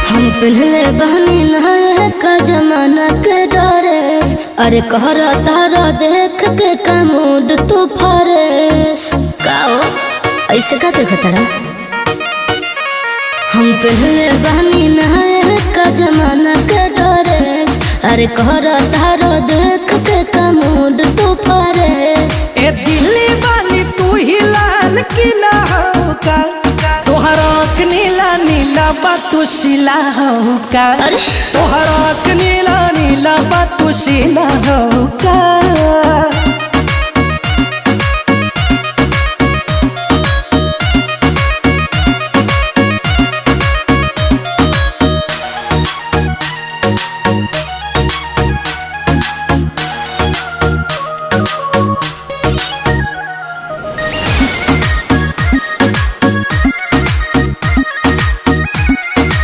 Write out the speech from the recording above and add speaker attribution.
Speaker 1: हम पहले बहनी नहाए का जमाना के डरेस। अरे कहरा तारा देख के का मूड तू फरेस का हो ऐसे का देखता रहा। हम पहले बहनी नहाए का जमाना के डरेस। अरे कहरा तारा देख के का मूड तू फरेस।
Speaker 2: ए दिल्ली वाली तू ही लाल किला हो का, तोहर आँख नीला नीला बातू शिला हो का। तोहर आँख नीला नीला बातू शिला हो का।